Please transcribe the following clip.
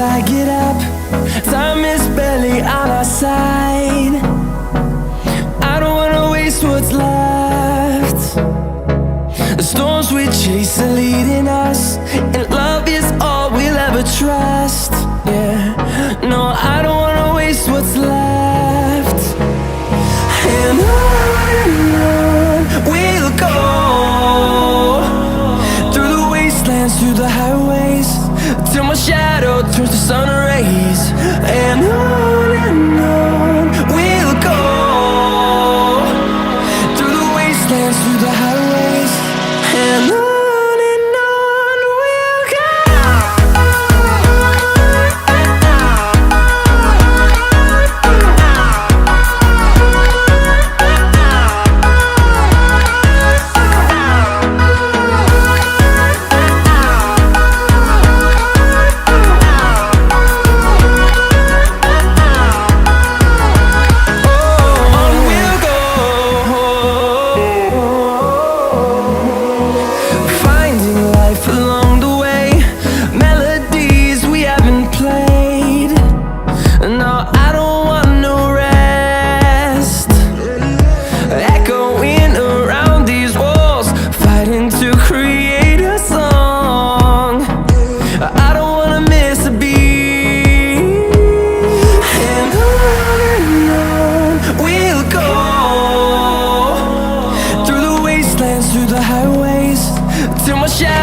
I get up. Time is barely on our side. I don't wanna waste what's left. The storms we chase are leading us, and love is all we'll ever trust. Yeah, no, I don't wanna waste what's left. And on we'll go, through the wastelands, through the highways, till my shadow turns to sun rays. And on we'll go, through the wastelands, through the highways, and on we'll go. No, I don't want no rest. Echoing around these walls, fighting to create a song. I don't wanna miss a beat. And on we'll go, through the wastelands, through the highways, till my shadow